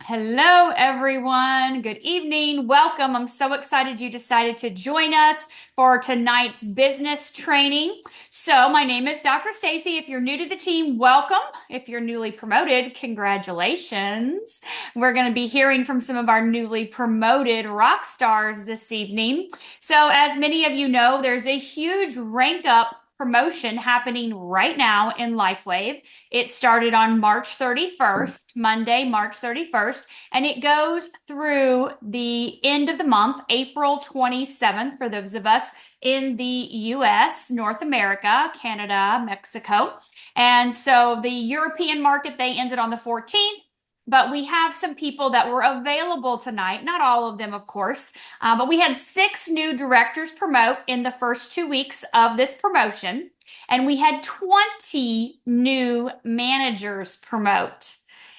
Hello, everyone. Good evening. Welcome. I'm so excited you decided to join us for tonight's business training. So, my name is Dr. Stacy. If you're new to the team, welcome. If you're newly promoted, congratulations. We're going to be hearing from some of our newly promoted rock stars this evening. So, as many of you know, there's a huge rank up promotion happening right now in LifeWave. It started on March 31st, Monday, March 31st, and it goes through the end of the month, April 27th, for those of us in the US, North America, Canada, Mexico. And so the European market, they ended on the 14th. But we have some people that were available tonight, not all of them, of course, but we had 6 new directors promote in the first 2 weeks of this promotion. And we had 20 new managers promote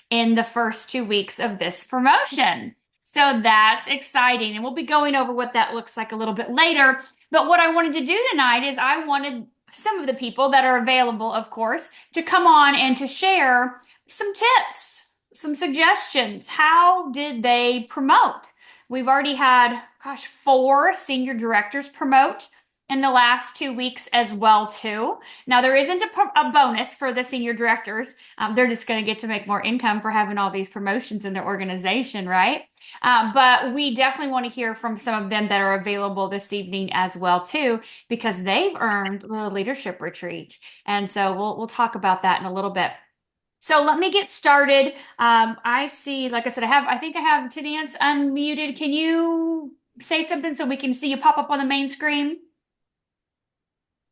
in the first 2 weeks of this promotion. So that's exciting. And we'll be going over what that looks like a little bit later. But what I wanted to do tonight is I wanted some of the people that are available, of course, to come on and to share some tips, some suggestions. How did they promote? We've already had, 4 senior directors promote in the last 2 weeks as well too. Now there isn't a bonus for the senior directors. They're just going to get to make more income for having all these promotions in their organization, right? But we definitely want to hear from some of them that are available this evening as well too, because they've earned the leadership retreat. And so we'll talk about that in a little bit. So let me get started. I see, like I said, I think I have Tanance unmuted. Can you say something so we can see you pop up on the main screen?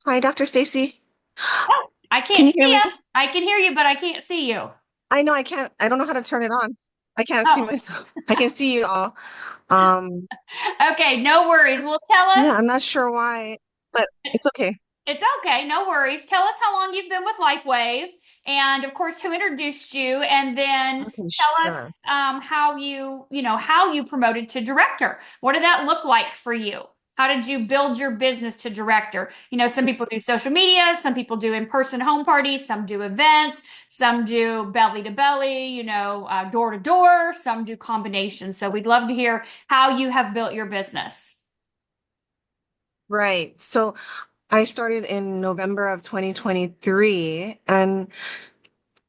Hi, Dr. Stacy. Oh, I Can can't you see hear me? you. I can hear you, but I can't see you. I know I can't, I don't know how to turn it on. I can't see Oh, myself. I can see you all. Um, okay, no worries. Well, tell yeah, us. I'm not sure why, but it's okay. It's okay, no worries. Tell us how long you've been with LifeWave, and of course, who introduced you, and then Okay, tell sure. us how how you promoted to director. What did that look like for you? How did you build your business to director? Some people do social media, some people do in-person home parties, some do events, some do belly to belly, door to door, some do combinations. So we'd love to hear how you have built your business. Right. So I started in November of 2023, and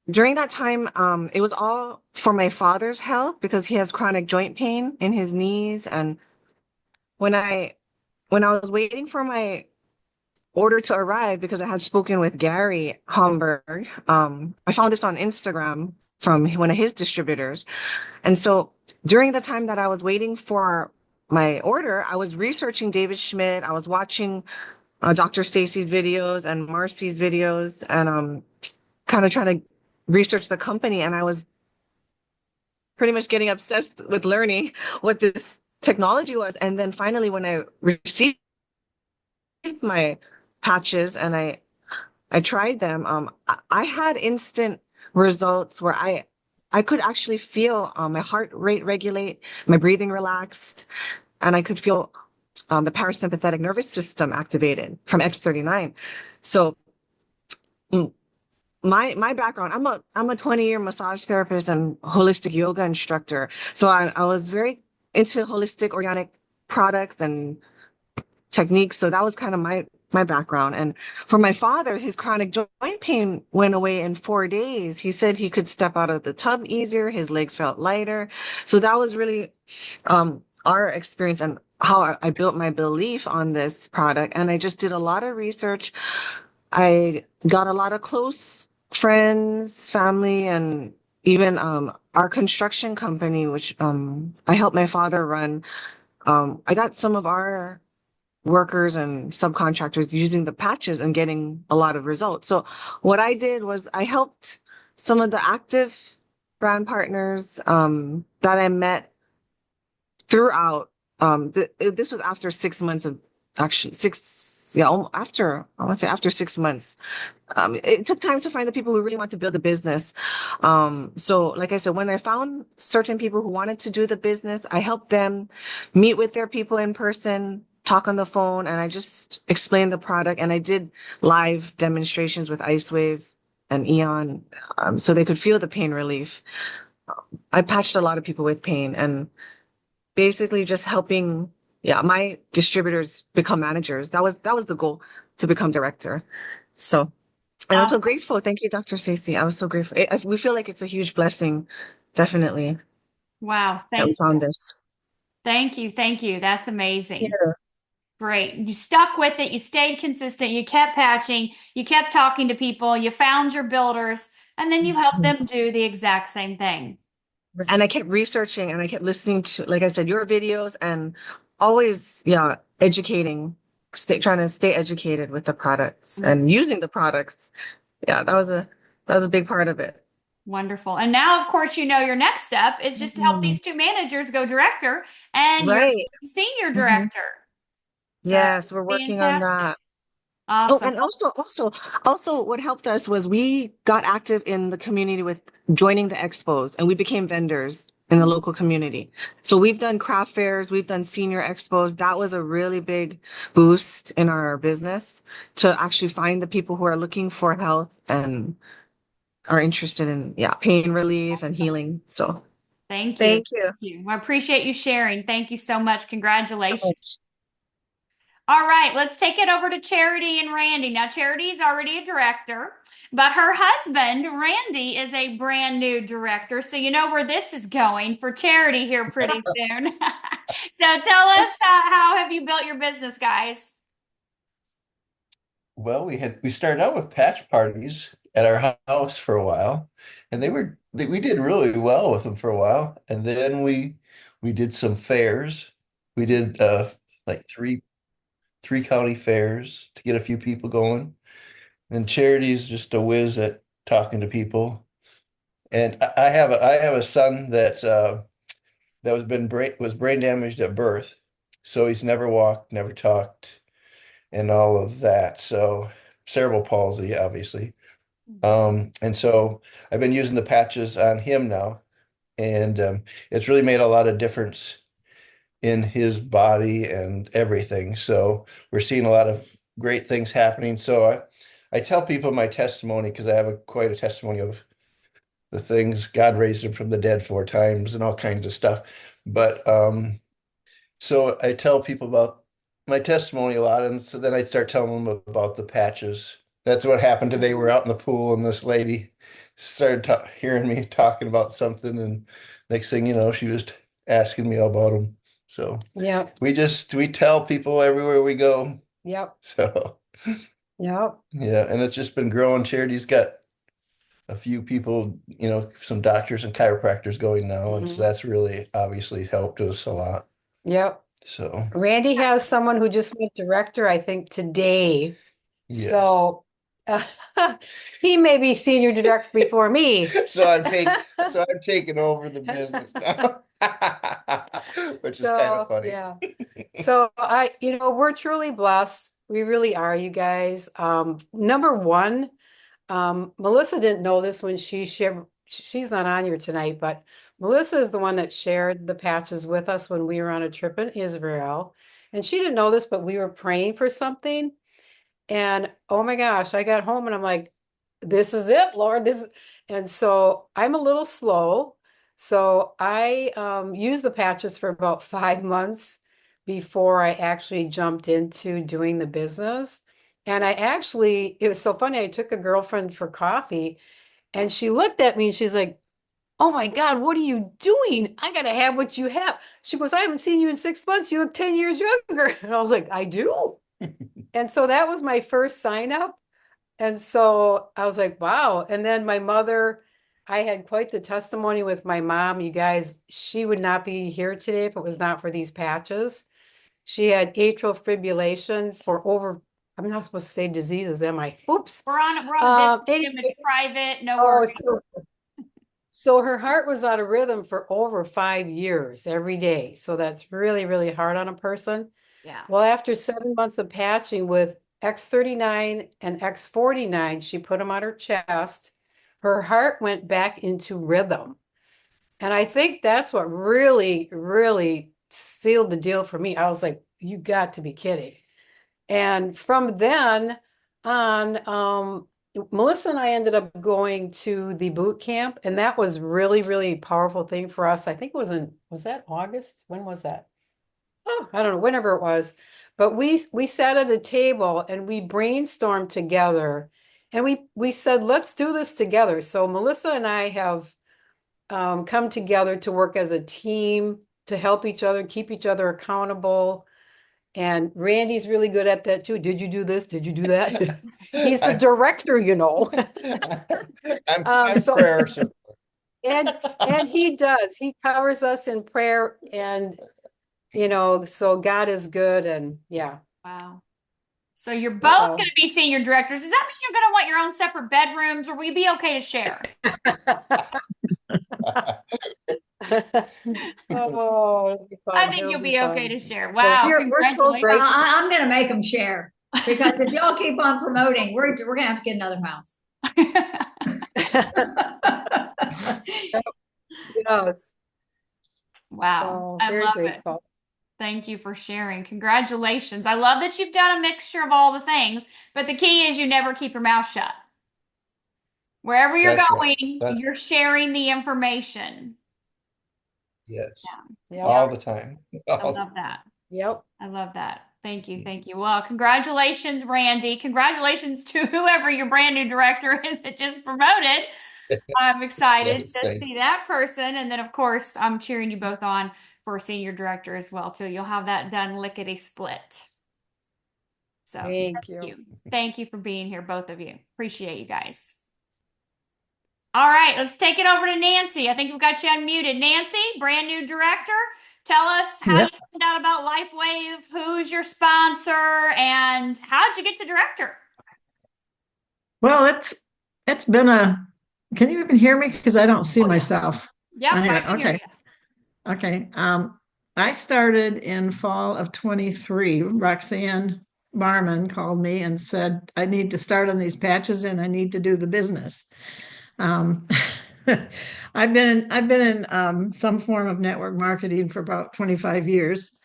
during that time, it was all for my father's health because he has chronic joint pain in his knees. And when I when I was waiting for my order to arrive because I had spoken with Gary Homburg. I found this on Instagram from one of his distributors. And so during the time that I was waiting for my order, I was researching David Schmidt. I was watching Dr. Stacy's videos and Marcy's videos and kind of trying to research the company. And I was pretty much getting obsessed with learning what this technology was. And then finally, when I received my patches and I tried them. I had instant results where I could actually feel my heart rate regulate, my breathing relaxed, and I could feel the parasympathetic nervous system activated from X39. So mm, my background, I'm a 20-year massage therapist and holistic yoga instructor. So I was very into holistic organic products and techniques. So that was kind of my background. And for my father, his chronic joint pain went away in 4 days. He said he could step out of the tub easier, his legs felt lighter. So that was really our experience and how I built my belief on this product. And I just did a lot of research. I got a lot of close friends, family, and even our construction company, which I helped my father run. I got some of our workers and subcontractors using the patches and getting a lot of results. So what I did was I helped some of the active brand partners that I met throughout. This was after 6 months of actually after I want to say after 6 months. It took time to find the people who really want to build a business. So like I said, when I found certain people who wanted to do the business, I helped them meet with their people in person, talk on the phone, and I just explained the product. And I did live demonstrations with IceWave and Eon, so they could feel the pain relief. I patched a lot of people with pain and basically just helping, yeah, my distributors become managers. That was the goal, to become director. So, and I'm so grateful. Thank you, Dr. Stacey. I was so grateful. We feel like it's a huge blessing, definitely, Wow. that we Thank found this. Thank you. Thank you. That's amazing. Yeah. Great. You stuck with it. You stayed consistent. You kept patching. You kept talking to people. You found your builders, and then you helped them do the exact same thing. And I kept researching and I kept listening to, like I said, your videos and always, yeah, educating, trying to stay educated with the products and using the products. Yeah, that was a big part of it. Wonderful. And now, of course, you know your next step is just to help Mhm. these two managers go director, and you're Right. senior Mhm. director. So Yes, we're working on fantastic. that. Oh, Awesome. and also what helped us was we got active in the community with joining the expos and we became vendors in the local community. So we've done craft fairs, we've done senior expos. That was a really big boost in our business to actually find the people who are looking for health and are interested in, yeah, pain relief and healing. So Thank you. thank you Thank you. I appreciate you sharing. Thank you so much. so Congratulations. much. All right, let's take it over to Charity and Randy. Now, Charity is already a director, but her husband, Randy, is a brand new director. So, you know where this is going for Charity here pretty soon. So, tell us how have you built your business, guys? Well, we started out with patch parties at our house for a while, and we did really well with them for a while. And then we did some fairs. We did like three county fairs to get a few people going. And Charity's just a whiz at talking to people. And I have a son that was brain damaged at birth, so he's never walked, never talked, and all of that. So cerebral palsy, obviously. And so I've been using the patches on him now, and it's really made a lot of difference in his body and everything. So we're seeing a lot of great things happening. So I tell people my testimony because I have quite a testimony of the things God raised him from the dead 4 times and all kinds of stuff. But so I tell people about my testimony a lot, and so then I start telling them about the patches. That's what happened today. We're out in the pool, and this lady started hearing me talking about something, and next thing you know, she was asking me all about them. So Yep, we tell people everywhere we go. yep, So yep. yeah, and it's just been growing. Charity's got a few people, some doctors and chiropractors going now, and so Mhm. that's really obviously helped us a lot. Yep. So Randy has someone who just went director, I think, today. yeah. So uh, he may be senior director before me. So I'm taking over the business now. Which is kind of So funny. yeah. So we're truly blessed. We really are, you guys. Number one, Melissa didn't know this when she shared, she's not on here tonight, but Melissa is the one that shared the patches with us when we were on a trip in Israel. And she didn't know this, but we were praying for something. And oh my gosh, I got home and I'm like, this is it, Lord. And so I'm a little slow. So I used the patches for about 5 months before I actually jumped into doing the business. And it was so funny. I took a girlfriend for coffee and she looked at me and she's like, oh my God, what are you doing? I gotta have what you have. She goes, I haven't seen you in 6 months. You look 10 years younger. And I was like, I do. And so that was my first sign up. And so I was like, wow. And then my mother, I had quite the testimony with my mom. You guys, she would not be here today if it was not for these patches. She had atrial fibrillation for over, I'm not supposed to say diseases, am I? Oops. We're on a business Zoom. Anyway, It's private. No oh, worries. so her heart was out of rhythm for over 5 years every day. So that's really, really hard on a person. Yeah. Well, after 7 months of patching with X39 and X49, she put them on her chest. Her heart went back into rhythm. And I think that's what really, really sealed the deal for me. I was like, you got to be kidding. And from then on, Melissa and I ended up going to the boot camp, and that was really, really powerful thing for us. I think it was that August? When was that? Oh, I don't know, whenever it was. But we sat at a table and we brainstormed together, and we said, let's do this together. So Melissa and I have come together to work as a team to help each other, keep each other accountable. And Randy's really good at that too. Did you do this? Did you do that? He's the director, you know. I'm So prayer support. and he does. He covers us in prayer, and so God is good, and yeah. Wow. So you're both going to be senior directors. Does that mean you're going to want your own separate bedrooms, or will you be okay to share? Oh, it'll be fun. I think It'll you'll be be fun. okay to share. So Wow. we're so Congratulations. grateful. I'm going to make them share because if y'all keep on promoting, we're going to have to get another house. Yes. Wow. So I very love grateful. it. Thank you for sharing. Congratulations. I love that you've done a mixture of all the things, but the key is you never keep your mouth shut. Wherever you're That's right. going, you're sharing the information. Yes. Yep. All the time. I love that. Yep. I love that. Thank you. Thank you. Well, congratulations, Randy. Congratulations to whoever your brand new director is that just promoted. I'm excited Yes, to thank see that person. And then, of course, I'm cheering you both on for senior director as well, too. You'll have that done lickety split. So Thank you. Thank you for being here, both of you. Appreciate you guys. All right, let's take it over to Nancy. I think we've got you unmuted. Nancy, brand new director. Tell us how you found out about LifeWave, who's your sponsor, and how'd you get to director? Well, it's been can you even hear me? Because I don't see myself. Yep, I can hear okay. you. Okay. I started in fall of 23. Roxanne Barman called me and said, I need to start on these patches and I need to do the business. I've been in some form of network marketing for about 25 years.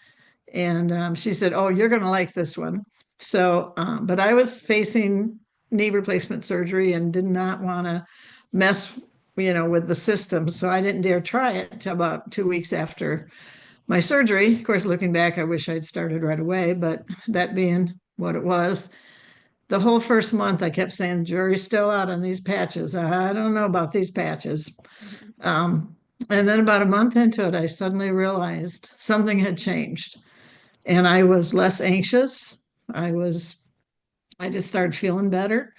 And she said, oh, you're going to like this one. So, but I was facing knee replacement surgery and did not want to mess, with the system. So I didn't dare try it until about 2 weeks after my surgery. Of course, looking back, I wish I'd started right away, but that being what it was, the whole first month I kept saying, the jury's still out on these patches. I don't know about these patches. And then about a month into it, I suddenly realized something had changed. And I was less anxious. I just started feeling better.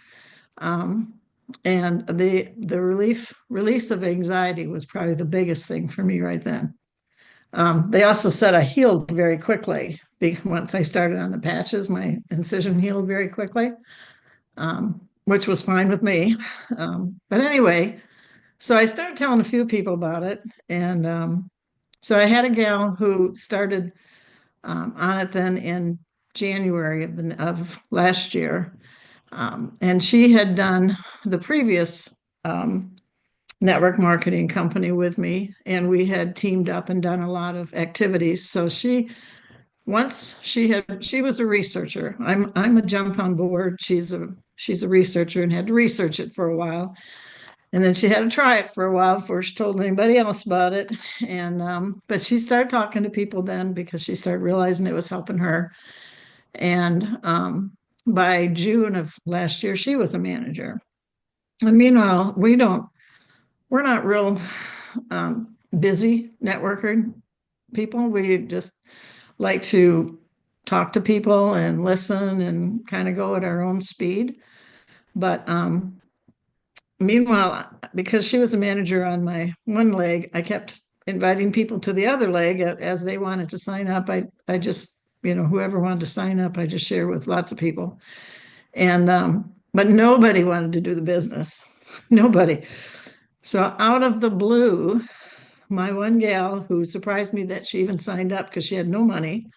And the release of anxiety was probably the biggest thing for me right then. They also said I healed very quickly. Once I started on the patches, my incision healed very quickly, which was fine with me. But anyway, so I started telling a few people about it. And so I had a gal who started on it then in January of last year. And she had done the previous network marketing company with me, and we had teamed up and done a lot of activities. So she was a researcher. I'm a jump on board. She's a researcher and had to research it for a while. And then she had to try it for a while before she told anybody else about it. And but she started talking to people then because she started realizing it was helping her. And by June of last year, she was a manager. And meanwhile, we're not real busy networking people. We just like to talk to people and listen and kind of go at our own speed. But meanwhile, because she was a manager on my one leg, I kept inviting people to the other leg as they wanted to sign up. I just, whoever wanted to sign up, I just shared with lots of people. And but nobody wanted to do the business. Nobody. So out of the blue, my one gal who surprised me that she even signed up because she had no money,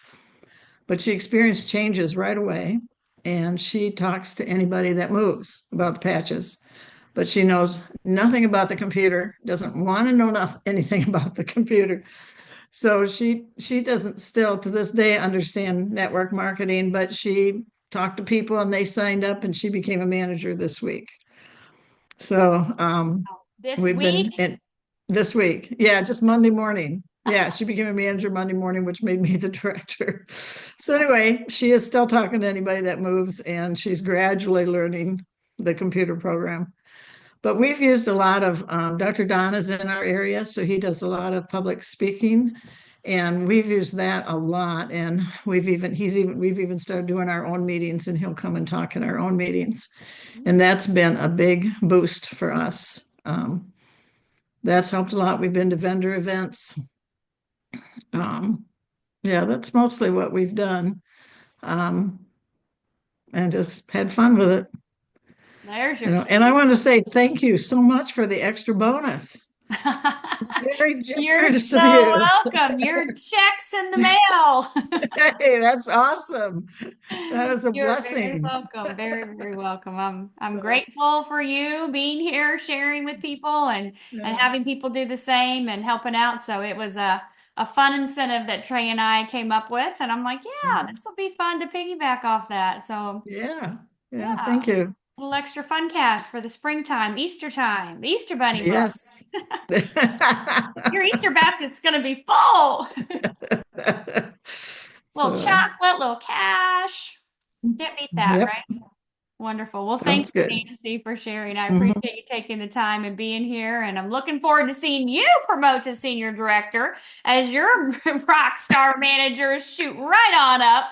but she experienced changes right away. And she talks to anybody that moves about the patches, but she knows nothing about the computer, doesn't want to know anything about the computer. So she doesn't still to this day understand network marketing, but she talked to people and they signed up and she became a manager this week. So This we've been week? in this week. Yeah, just Monday morning. Yeah, she became a manager Monday morning, which made me the director. So anyway, she is still talking to anybody that moves, and she's gradually learning the computer program. But we've used a lot of Dr. Don is in our area, so he does a lot of public speaking, and we've used that a lot. And we've even started doing our own meetings, and he'll come and talk in our own meetings, and that's been a big boost for us. That's helped a lot. We've been to vendor events. Yeah, that's mostly what we've done, um, and just had fun with it. There's You your know, and I want to say thank you so much for the extra bonus. It's very You're generous so of you. welcome. Your check's in the mail. Hey, that's awesome. That is a You're very blessing. welcome. Very, very welcome. I'm grateful for you being here, sharing with people and Yeah. having people do the same and helping out. So it was a fun incentive that Trey and I came up with. And I'm like, yeah, this will be fun to piggyback off that. So Yeah. Yeah. yeah, Thank you. a little extra fun cash for the springtime, Easter time, the Easter bunny month. Yes. Your Easter basket's going to be full. Little So, chocolate, little cash. Can't beat that, yep. right? Wonderful. Well, thank Sounds you, good. Nancy, for sharing. I Mhm. appreciate you taking the time and being here. And I'm looking forward to seeing you promote to senior director as your rock star managers shoot right on up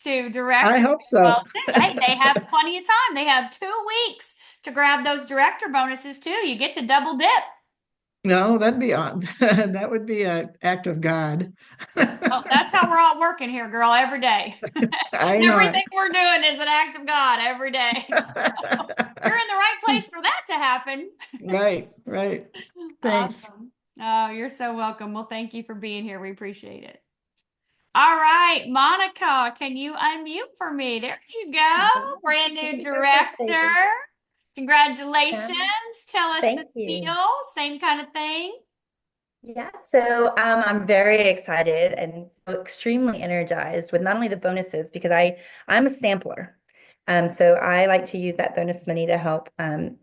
to I director. hope so. Well, hey, they have plenty of time. They have 2 weeks to grab those director bonuses too. You get to double dip. No, that'd be on. That would be an act of God. Well, that's how we're all working here, girl, every day. I know it. Everything we're doing is an act of God every day. So you're in the right place for that to happen. Right, right. Thanks. Awesome. Oh, you're so welcome. Well, thank you for being here. We appreciate it. All right, Monica, can you unmute for me? There you go. Brand new director. Congratulations. Tell us the Thank you. deal. Same kind of thing. Yeah, so I'm very excited and extremely energized with not only the bonuses because I'm a sampler. So I like to use that bonus money to help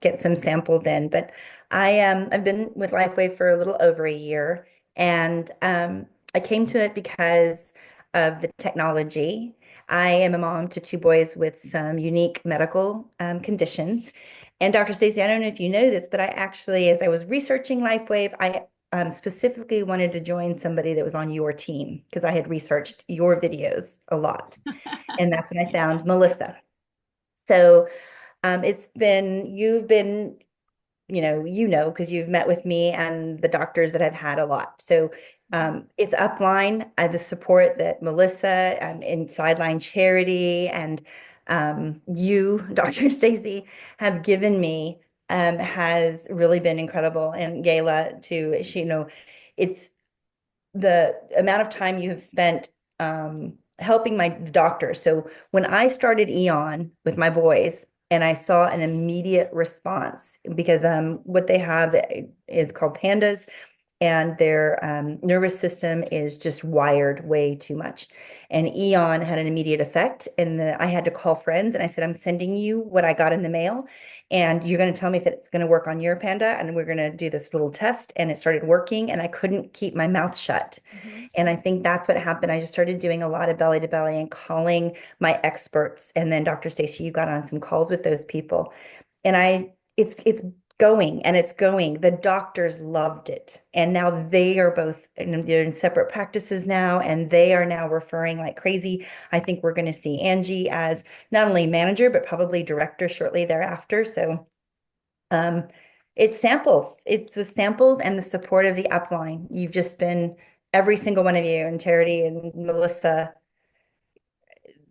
get some samples in. But I've been with Lifeway for a little over a year, and I came to it because of the technology. I am a mom to two boys with some unique medical conditions. And Dr. Stacey, I don't know if you know this, but I actually, as I was researching LifeWave, I specifically wanted to join somebody that was on your team because I had researched your videos a lot. And that's when I found Melissa. So you've been, because you've met with me and the doctors that I've had a lot. So it's upline, the support that Melissa in Sideline Charity and you, Dr. Stacey, have given me has really been incredible. And Gayla too, it's the amount of time you have spent helping my doctor. So when I started Eon with my boys, and I saw an immediate response because what they have is called pandas, and their nervous system is just wired way too much. And Eon had an immediate effect. And I had to call friends and I said, I'm sending you what I got in the mail. And you're going to tell me if it's going to work on your panda. And we're going to do this little test. And it started working. And I couldn't keep my mouth shut. And I think that's what happened. I just started doing a lot of belly to belly and calling my experts. And then Dr. Stacey, you got on some calls with those people. And it's going and it's going. The doctors loved it. And now they're in separate practices now, and they are now referring like crazy. I think we're going to see Angie as not only manager, but probably director shortly thereafter. So it's samples. It's the samples and the support of the upline. You've just been, every single one of you, and Charity and Melissa,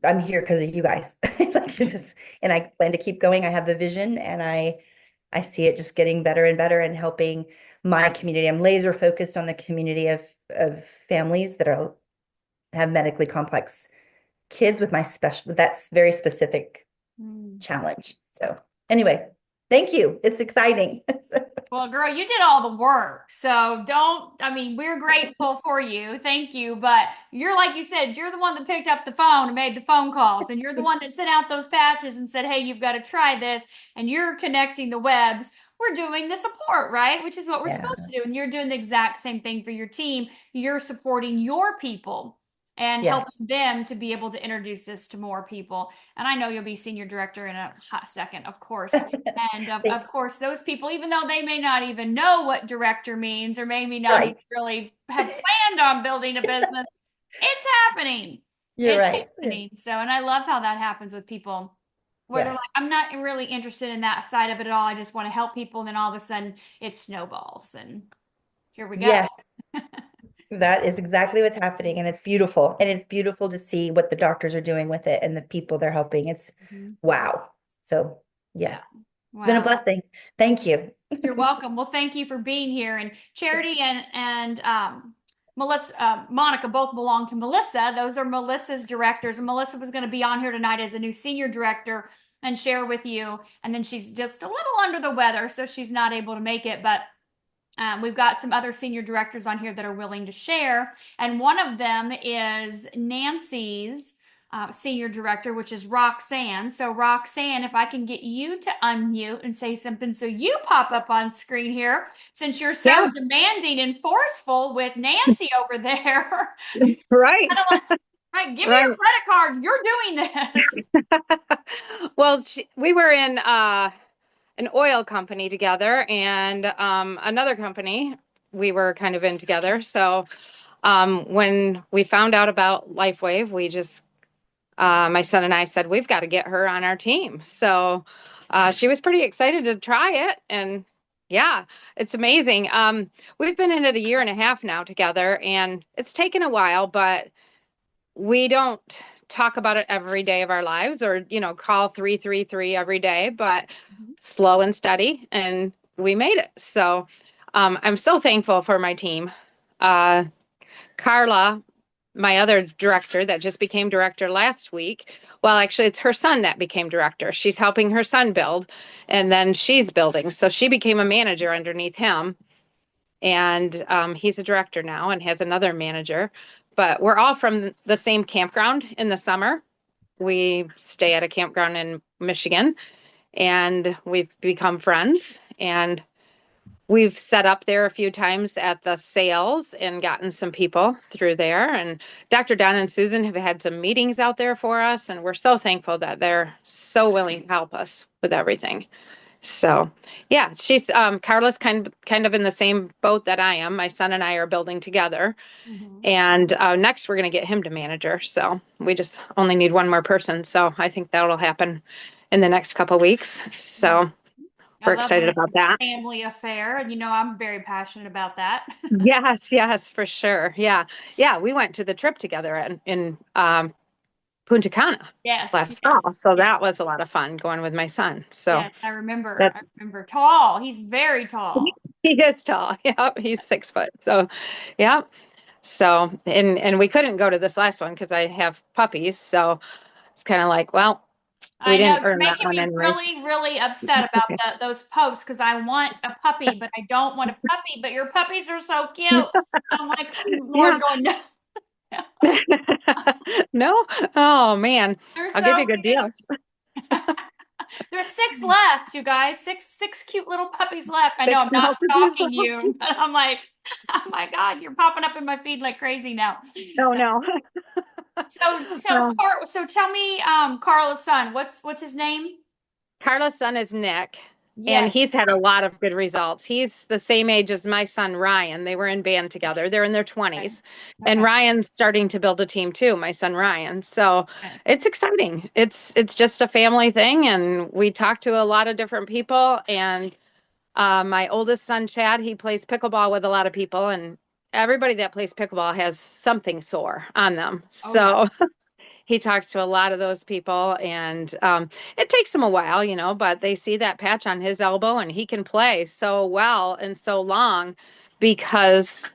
I'm here because of you guys. And I plan to keep going. I have the vision, and I see it just getting better and better and helping my community. I'm laser focused on the community of families that have medically complex kids with that's very specific challenge. So anyway, thank you. It's exciting. Well, girl, you did all the work. So we're grateful for you. Thank you. But you're, like you said, you're the one that picked up the phone and made the phone calls. And you're the one that sent out those patches and said, hey, you've got to try this. And you're connecting the webs we're doing the support, right? Which is what we're Yeah. supposed to do. And you're doing the exact same thing for your team. You're supporting your people and Yeah. helping them to be able to introduce this to more people. And I know you'll be senior director in a hot second, of course. And of course, those people, even though they may not even know what director means or maybe not Right. even really have planned on building a business, it's happening. You're It's right. happening. So, and I love how that happens with people where they're Yes. like, I'm not really interested in that side of it at all. I just want to help people. And then all of a sudden it snowballs and here we go. Yes. That is exactly what's happening, and it's beautiful. And it's beautiful to see what the doctors are doing with it and the people they're helping. It's wow. So, yes. It's been a Wow. blessing. Thank you. You're welcome. Well, thank you for being here. And Charity and Melissa, Monica both belong to Melissa. Those are Melissa's directors. And Melissa was going to be on here tonight as a new senior director and share with you. And then she's just a little under the weather, so she's not able to make it. But we've got some other senior directors on here that are willing to share. And one of them is Nancy's senior director, which is Roxanne. So Roxanne, if I can get you to unmute and say something so you pop up on screen here, since you're so demanding and forceful with Nancy over there. Right. Right, give me your credit card. You're doing this. Well, we were in an oil company together, and another company we were kind of in together. So when we found out about LifeWave, we just my son and I said, we've got to get her on our team. So she was pretty excited to try it. And yeah, it's amazing. We've been in it a year and a half now together, and it's taken a while, but we don't talk about it every day of our lives or, call 333 every day, but slow and steady. And we made it. So I'm so thankful for my team. Carla, my other director that just became director last week. Well, actually, it's her son that became director. She's helping her son build, and then she's building. So she became a manager underneath him. And he's a director now and has another manager. But we're all from the same campground in the summer. We stay at a campground in Michigan, and we've become friends. And we've set up there a few times at the sales and gotten some people through there. And Dr. Don and Susan have had some meetings out there for us. And we're so thankful that they're so willing to help us with everything. So yeah, she's Carla's kind of in the same boat that I am. My son and I are building together. And next we're going to get him to manager. So we just only need one more person. So I think that'll happen in the next couple of weeks. So we're excited about that. Family affair. And I'm very passionate about that. Yes, for sure. Yeah. We went to the trip together in Punta Cana last fall. So that was a lot of fun going with my son. So yes, I remember. Tall. He's very tall. He is tall. Yep. He's 6 foot. So yeah. So, and we couldn't go to this last one because I have puppies. So it's kind of like, well, we didn't earn that one anyways. You're making me really, really upset about those posts because I want a puppy, but I don't want a puppy. But your puppies are so cute. I'm like, Laura's going, no. No? Oh, man. I'll give you a good deal. There's 6 left, you guys. Six cute little puppies left. I know I'm not stalking you, but I'm like, oh my God, you're popping up in my feed like crazy now. No. So tell me, Carla's son, what's his name? Carla's son is Nick. Yes. And he's had a lot of good results. He's the same age as my son, Ryan. They were in band together. They're in their 20s. Okay. And Ryan's starting to build a team too, my son, Ryan. So it's exciting. It's just a family thing. And we talk to a lot of different people. And my oldest son, Chad, he plays pickleball with a lot of people. And everybody that plays pickleball has something sore on them. So he talks to a lot of those people, and it takes him a while, but they see that patch on his elbow, and he can play so well and so long because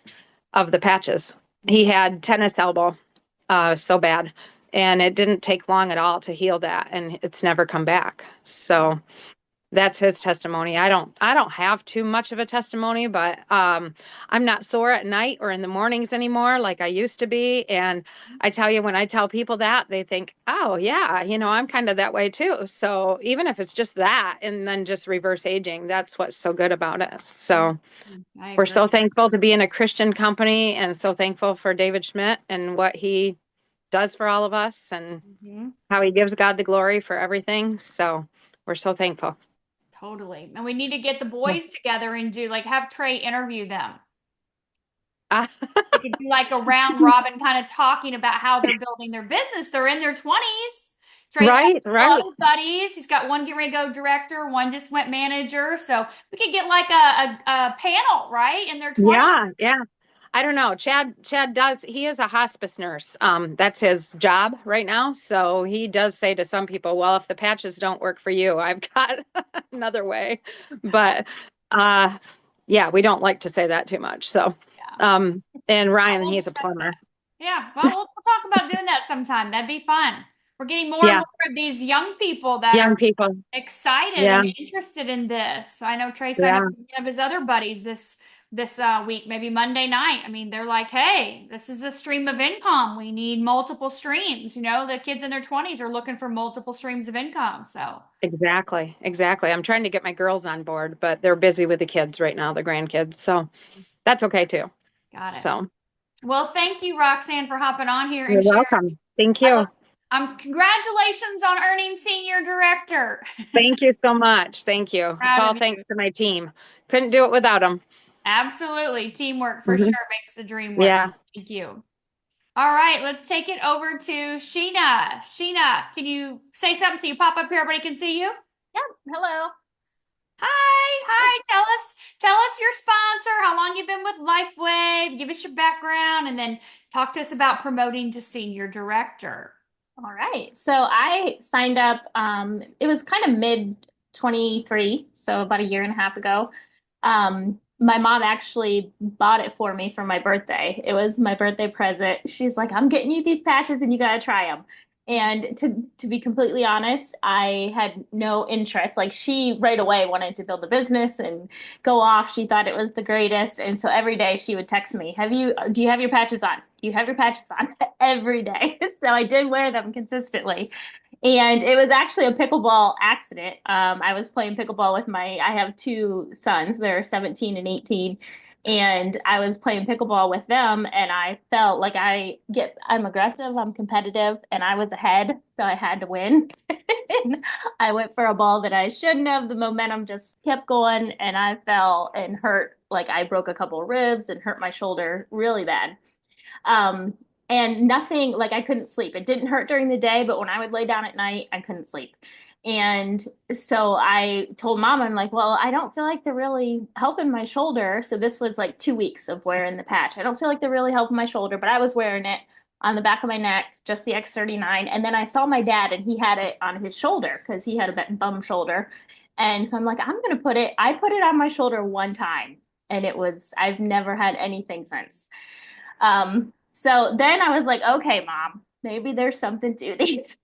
of the patches. He had tennis elbow so bad, and it didn't take long at all to heal that, and it's never come back. So That's his testimony. I don't have too much of a testimony, but I'm not sore at night or in the mornings anymore like I used to be. And I tell you, when I tell people that, they think, oh yeah, I'm kind of that way too. So even if it's just that and then just reverse aging, that's what's so good about us. So I we're so agree. thankful to be in a Christian company and so thankful for David Schmidt and what he does for all of us and Mhm. how he gives God the glory for everything. So we're so thankful. Totally. And we need to get the boys together and have Trey interview them. We could do like a round robin kind of talking about how they're building their business. They're in their 20s. Trey's got Right, right. other buddies. He's got one getting ready to go director, one just went manager. So we could get like a panel, right? In their 20s. Yeah, yeah. I don't know. He is a hospice nurse. That's his job right now. So he does say to some people, well, if the patches don't work for you, I've got another way. But yeah, we don't like to say that too much. So and Ryan, We'll he's a discuss plumber. that. Yeah, well, we'll talk about doing that sometime. That'd be fun. We're getting more and Yeah, more of these young people that young are people. excited Yeah, and interested in this. I know Trey signed up yeah, with one of his other buddies this week, maybe Monday night. I mean, they're like, "Hey, this is a stream of income. We need multiple streams." The kids in their 20s are looking for multiple streams of income. So, exactly. Exactly. I'm trying to get my girls on board, but they're busy with the kids right now, the grandkids. So that's okay too. got it. So Well, thank you, Roxanne, for hopping on here you're and sharing. welcome. Thank you. Congratulations on earning senior director. Thank you so much. Thank you. It's Proud all of you. thanks to my team. Couldn't do it without them. Absolutely. Teamwork for Mhm. sure makes the dream work. Yeah. Thank you. All right, let's take it over to Sheena. Sheena, can you say something so you pop up here, everybody can see you? Yeah. Hello. Hi. Tell us your sponsor, how long you've been with LifeWave, give us your background, and then talk to us about promoting to senior director. All right. So I signed up, it was kind of mid 23, so about a year and a half ago. My mom actually bought it for me for my birthday. It was my birthday present. She's like, I'm getting you these patches and you gotta try them. And to be completely honest, I had no interest. Like she right away wanted to build a business and go off. She thought it was the greatest. And so every day she would text me, do you have your patches on? Do you have your patches on? Every day. So I did wear them consistently. And it was actually a pickleball accident. I was playing pickleball with I have two sons, they're 17 and 18. And I was playing pickleball with them, and I felt like I'm aggressive, I'm competitive, and I was ahead, so I had to win. And I went for a ball that I shouldn't have. The momentum just kept going, and I fell and hurt. Like I broke a couple of ribs and hurt my shoulder really bad. And nothing, like I couldn't sleep. It didn't hurt during the day, but when I would lay down at night, I couldn't sleep. And so I told mom, I'm like, well, I don't feel like they're really helping my shoulder. So this was like 2 weeks of wearing the patch. I don't feel like they're really helping my shoulder, but I was wearing it on the back of my neck, just the X39. And then I saw my dad and he had it on his shoulder because he had a bum shoulder. And so I'm like, I put it on my shoulder one time and I've never had anything since. So then I was like, okay, mom, maybe there's something to these.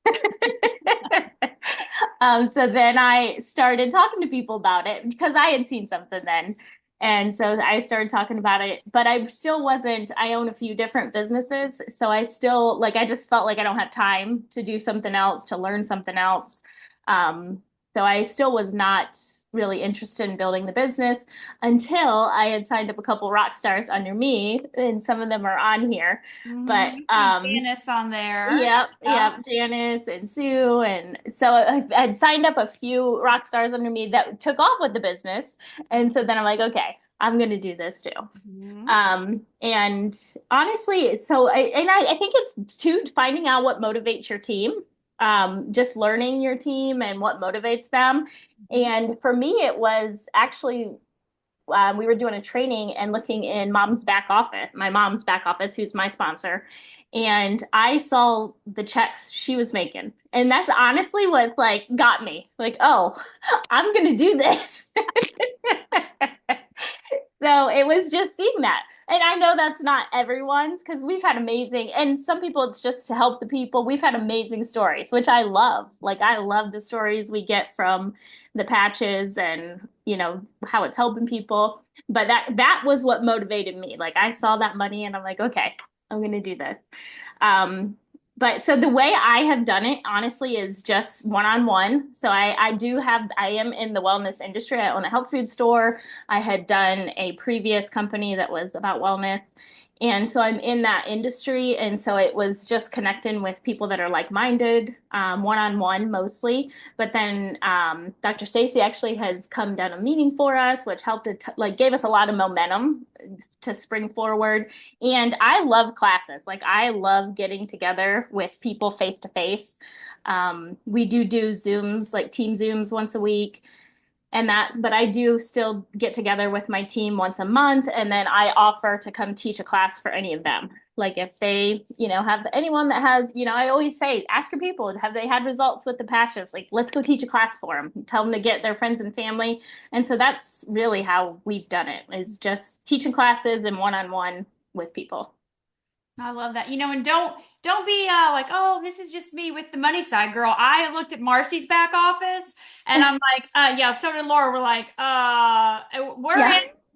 So then I started talking to people about it because I had seen something then. And so I started talking about it, but I own a few different businesses. So I just felt like I don't have time to do something else, to learn something else. So I still was not really interested in building the business until I had signed up a couple rock stars under me, and some of them are on here. But Janice on there. Yep, Janice and Sue, and so I had signed up a few rock stars under me that took off with the business, and so then I'm like, okay, I'm going to do this too. And honestly, I think it's too finding out what motivates your team. Just learning your team and what motivates them. And for me, it was actually, we were doing a training and looking in my mom's back office, who's my sponsor. And I saw the checks she was making. And that's honestly what got me like, oh, I'm going to do this. So it was just seeing that. And I know that's not everyone's because we've had amazing, and some people it's just to help the people. We've had amazing stories, which I love. Like I love the stories we get from the patches and, how it's helping people. But that was what motivated me. Like I saw that money and I'm like, okay, I'm gonna do this. But so the way I have done it, honestly, is just one-on-one. So I am in the wellness industry. I own a health food store. I had done a previous company that was about wellness. And so I'm in that industry. And so it was just connecting with people that are like-minded, one-on-one mostly. But then Dr. Stacy actually has come done a meeting for us, which helped gave us a lot of momentum to spring forward. And I love classes. Like I love getting together with people face to face. We do Zooms, like team Zooms once a week. But I do still get together with my team once a month, and then I offer to come teach a class for any of them. Like if they, have anyone that has, I always say, ask your people, have they had results with the patches? Like, let's go teach a class for them. Tell them to get their friends and family. And so that's really how we've done it, is just teaching classes and one-on-one with people. I love that. And don't be like, oh, this is just me with the money side, girl. I looked at Marcy's back office and I'm like, yeah, so did Laura. We're like, we're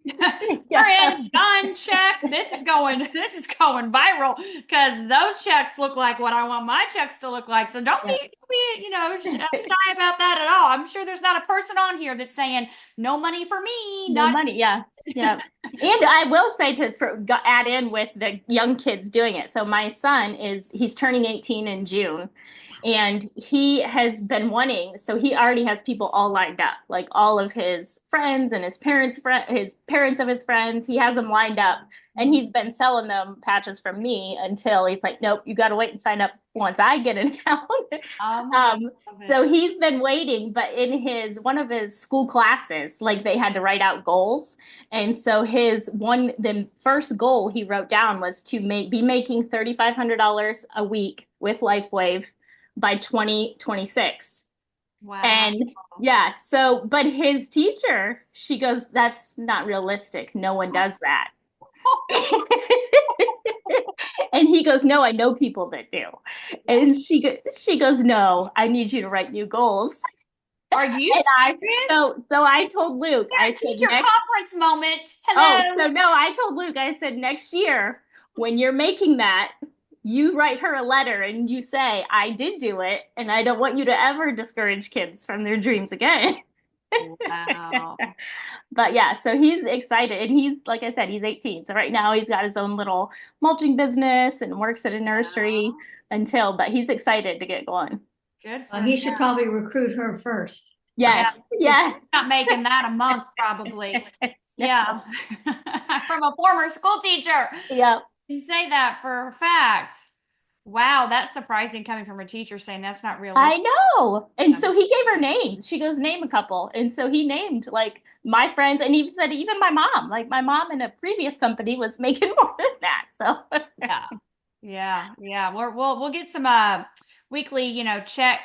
Yeah. we're in, done, check. This is going viral because those checks look like what I want my checks to look like. So don't be shy about that at all. I'm sure there's not a person on here that's saying no money for me. No money. Yeah. Yeah. And I will say add in with the young kids doing it. So my son he's turning 18 in June. And he has been so he already has people all lined up, like all of his friends and his parents of his friends. He has them lined up, and he's been selling them patches from me until he's like, nope, you got to wait and sign up once I get in town. So he's been waiting, but in one of his school classes, like they had to write out goals. And so the first goal he wrote down was to be making $3,500 a week with LifeWave by 2026. Wow. And yeah, but his teacher, she goes, that's not realistic. No one does that. And he goes, no, I know people that do. And she goes, no, I need you to write new goals. Are you serious? So I told Luke, I said, teacher conference moment. Hello. Oh, so no, I told Luke, I said, next year when you're making that, you write her a letter and you say, I did do it, and I don't want you to ever discourage kids from their dreams again. Wow. But yeah, so he's excited, and he's, like I said, he's 18. So right now he's got his own little mulching business and works at a nursery but he's excited to get going. Good. He should probably recruit her first. Yeah. She's not making that a month, probably. Yeah. From a former school teacher. Yeah. You say that for a fact. Wow, that's surprising coming from a teacher saying that's not realistic. I know. And so he gave her names. She goes, name a couple. And so he named like my friends, and he said even my mom. Like my mom in a previous company was making more than that. So yeah. We'll get some weekly, check.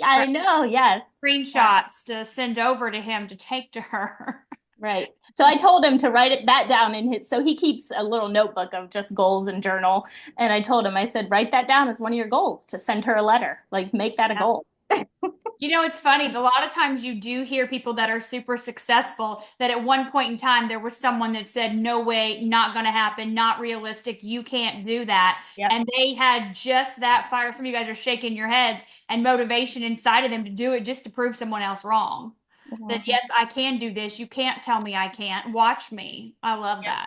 I know, yes. Screenshots to send over to him to take to her. Right. So I told him to write that down so he keeps a little notebook of just goals and journal. And I told him, I said, write that down as one of your goals, to send her a letter, like make that a goal. It's funny. A lot of times you do hear people that are super successful that at one point in time, there was someone that said, no way, not going to happen, not realistic. You can't do that. Yep. And they had just that fire. Some of you guys are shaking your heads, and motivation inside of them to do it just to prove someone else wrong. That yes, I can do this. You can't tell me I can't. Watch me. I love that.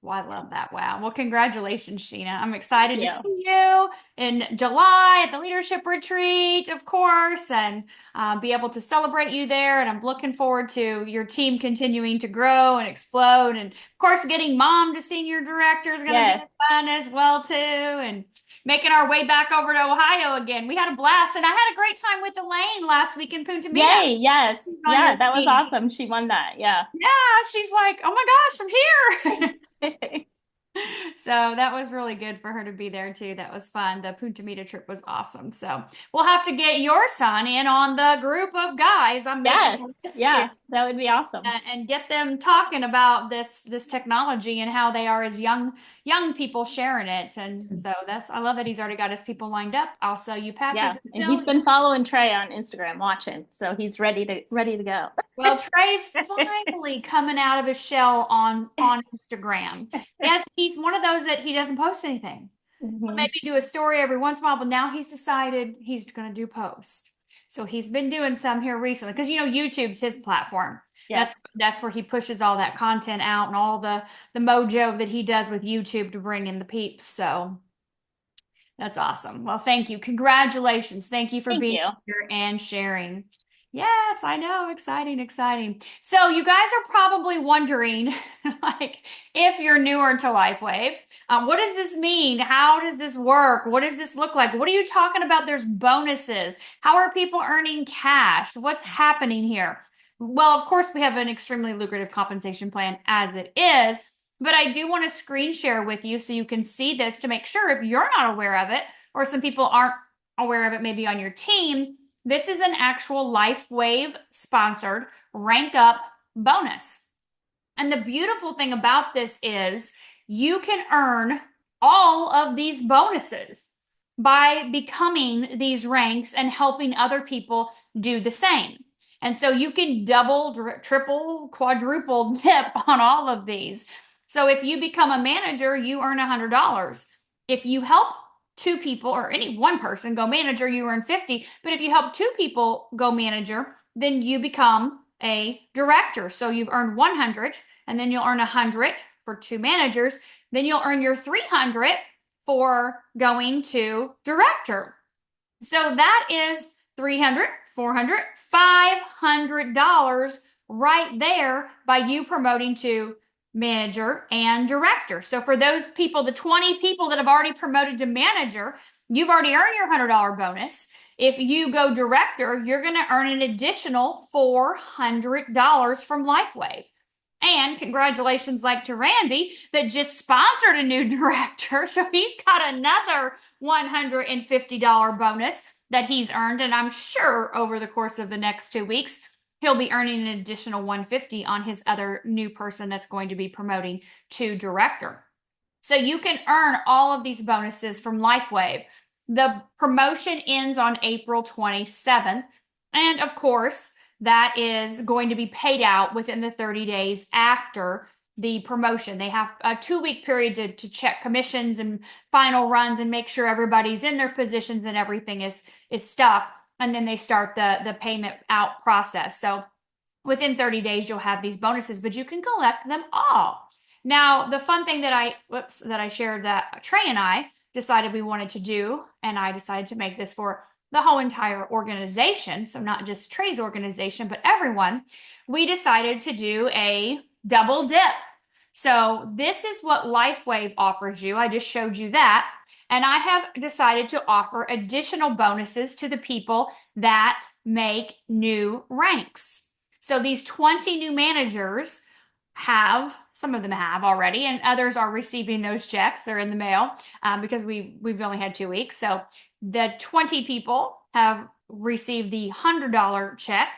Well, I love that. Wow. Well, congratulations, Sheena. I'm excited to see you in July at the leadership retreat, of course, and be able to celebrate you there. And I'm looking forward to your team continuing to grow and explode. And of course, getting mom to senior director is going to be fun as well, too. And making our way back over to Ohio again. We had a blast, and I had a great time with Elaine last week in Punta Mita. Yay, yes. Yeah, that was awesome. She won that, yeah. Yeah, she's like, oh my gosh, I'm here. So that was really good for her to be there too. That was fun. The Punta Mita trip was awesome. So we'll have to get your son in on the group of guys. I'm Yes. making this Yeah, too, that would be awesome. and get them talking about this technology and how they are as young people sharing it. And so I love that he's already got his people lined up. I'll sell you patches. Yeah, and he's been following Trey on Instagram, watching, so he's ready to go. Well, Trey's finally coming out of his shell on Instagram. Yes, he's one of those that he doesn't post anything. He'll maybe do a story every once in a while, but now he's decided he's going to do post. So he's been doing some here recently because YouTube's his platform. Yes. That's where he pushes all that content out and all the mojo that he does with YouTube to bring in the peeps. So that's awesome. Well, thank you. Congratulations. Thank you for Thank being you. here and sharing. Yes, I know. Exciting, exciting. So you guys are probably wondering, like, if you're newer to LifeWave, what does this mean? How does this work? What does this look like? What are you talking about? There's bonuses. How are people earning cash? What's happening here? Well, of course, we have an extremely lucrative compensation plan as it is, but I do want to screen share with you so you can see this to make sure if you're not aware of it, or some people aren't aware of it maybe on your team. This is an actual LifeWave sponsored rank up bonus. And the beautiful thing about this is you can earn all of these bonuses by becoming these ranks and helping other people do the same. And so you can double, triple, quadruple dip on all of these. So if you become a manager, you earn $100. If you help two people or any one person go manager, you earn 50. But if you help two people go manager, then you become a director. So you've earned 100, and then you'll earn 100 for two managers. Then you'll earn your 300 for going to director. So that is $300, $400, $500 right there by you promoting to manager and director. So for those people, the 20 people that have already promoted to manager, you've already earned your $100 bonus. If you go director, you're going to earn an additional $400 from LifeWave. And congratulations, like to Randy, that just sponsored a new director. So he's got another $150 bonus that he's earned. And I'm sure over the course of the next 2 weeks, he'll be earning an additional $150 on his other new person that's going to be promoting to director. So you can earn all of these bonuses from LifeWave. The promotion ends on April 27th. And of course, that is going to be paid out within the 30 days after the promotion. They have a 2-week period to check commissions and final runs and make sure everybody's in their positions and everything is stuck. And then they start the payment out process. So within 30 days, you'll have these bonuses, but you can collect them all. Now, the fun thing that I shared that Trey and I decided we wanted to do, and I decided to make this for the whole entire organization, so not just Trey's organization, but everyone, we decided to do a double dip. So this is what LifeWave offers you. I just showed you that. And I have decided to offer additional bonuses to the people that make new ranks. So these 20 new managers some of them have already, and others are receiving those checks. They're in the mail because we've only had 2 weeks. So the 20 people have received the $100 check.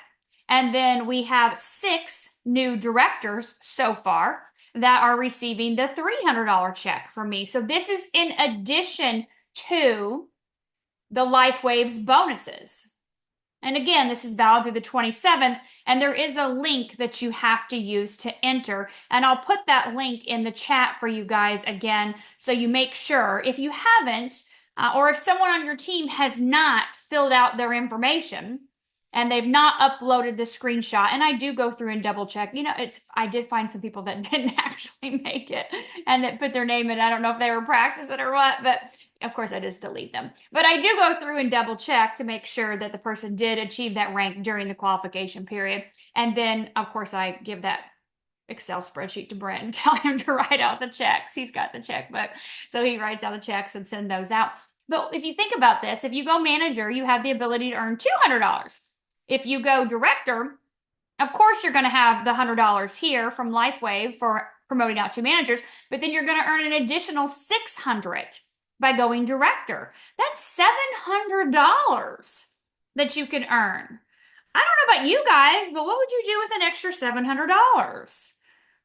And then we have 6 new directors so far that are receiving the $300 check from me. So this is in addition to the LifeWave's bonuses. And again, this is valid through the 27th, and there is a link that you have to use to enter. And I'll put that link in the chat for you guys again, so you make sure if you haven't, or if someone on your team has not filled out their information, and they've not uploaded the screenshot, and I do go through and double check. I did find some people that didn't actually make it and that put their name in. I don't know if they were practicing or what, but of course I just delete them. But I do go through and double check to make sure that the person did achieve that rank during the qualification period. And then, of course, I give that Excel spreadsheet to Brent and tell him to write out the checks. He's got the checkbook, so he writes out the checks and send those out. But if you think about this, if you go manager, you have the ability to earn $200. If you go director, of course, you're going to have the $100 here from LifeWave for promoting out to managers, but then you're going to earn an additional $600 by going director. That's $700 that you can earn. I don't know about you guys, but what would you do with an extra $700?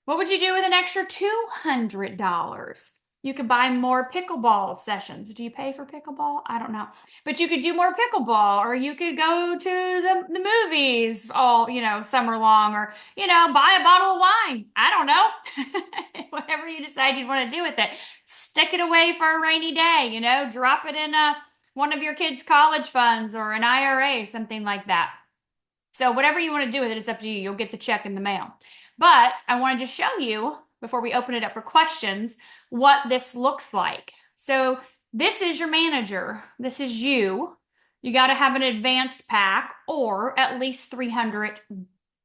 What would you do with an extra $200? You could buy more pickleball sessions. Do you pay for pickleball? I don't know. But you could do more pickleball, or you could go to the movies all, summer long, or, buy a bottle of wine. I don't know. Whatever you decide you want to do with it. Stick it away for a rainy day, drop it in one of your kids' college funds or an IRA, something like that. So whatever you want to do with it, it's up to you. You'll get the check in the mail. But I wanted to show you, before we open it up for questions, what this looks like. So this is your manager. This is you. You got to have an advanced pack or at least 300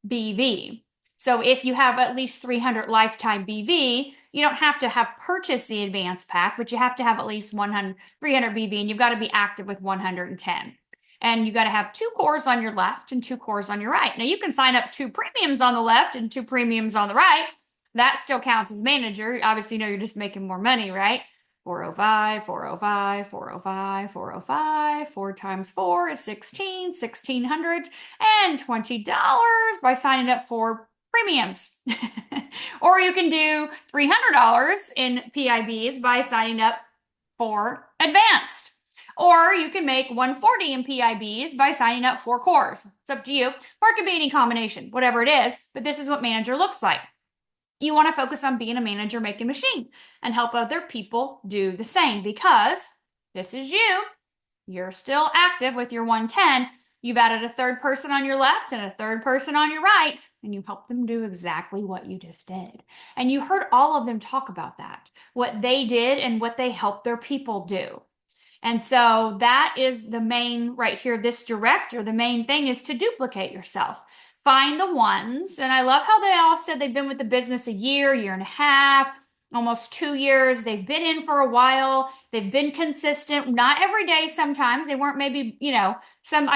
BV. So if you have at least 300 lifetime BV, you don't have to have purchased the advanced pack, but you have to have at least 300 BV, and you've got to be active with 110. And you got to have 2 cores on your left and 2 cores on your right. Now you can sign up 2 premiums on the left and 2 premiums on the right. That still counts as manager. Obviously, you're just making more money, right? 405, 405, 405, 405. 4 times 4 is 16, $1,600, and $20 by signing up for premiums. Or you can do $300 in PIBs by signing up for advanced. Or you can make $140 in PIBs by signing up 4 cores. It's up to you. Or it could be any combination, whatever it is. But this is what manager looks like. You want to focus on being a manager making machine and help other people do the same, because this is you. You're still active with your 110. You've added a 3rd person on your left and a 3rd person on your right, and you help them do exactly what you just did. And you heard all of them talk about that, what they did and what they helped their people do. And so that is the main right here, this director, the main thing is to duplicate yourself. Find the ones, and I love how they all said they've been with the business a year, year and a half, almost 2 years. They've been in for a while. They've been consistent, not every day sometimes. They weren't maybe, I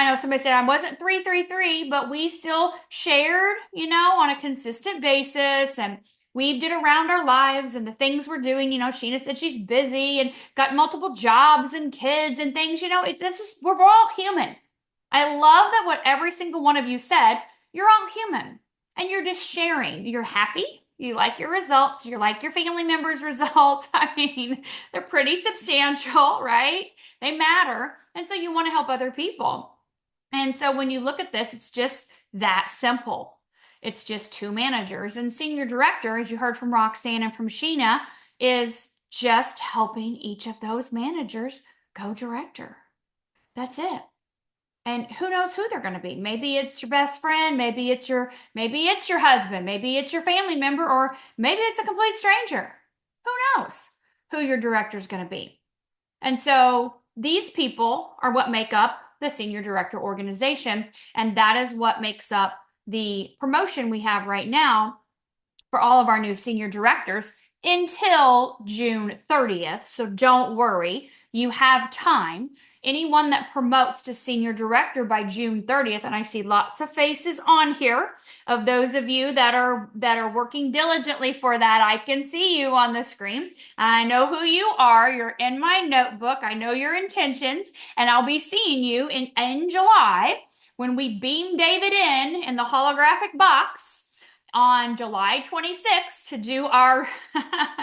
know somebody said I wasn't 333, but we still shared, on a consistent basis and weaved it around our lives and the things we're doing. Sheena said she's busy and got multiple jobs and kids and things, it's just, we're all human. I love that what every single one of you said, you're all human and you're just sharing. You're happy. You like your results. You like your family members' results. I mean, they're pretty substantial, right? They matter. And so you want to help other people. And so when you look at this, it's just that simple. It's just 2 managers. And senior director, as you heard from Roxanne and from Sheena, is just helping each of those managers go director. That's it. And who knows who they're going to be? Maybe it's your best friend, maybe it's your husband, maybe it's your family member, or maybe it's a complete stranger. Who knows who your director is going to be? And so these people are what make up the senior director organization, and that is what makes up the promotion we have right now for all of our new senior directors until June 30th. So don't worry, you have time. Anyone that promotes to senior director by June 30th, and I see lots of faces on here of those of you that are working diligently for that. I can see you on the screen. I know who you are. You're in my notebook. I know your intentions, and I'll be seeing you in July when we beam David in the holographic box on July 26th to do our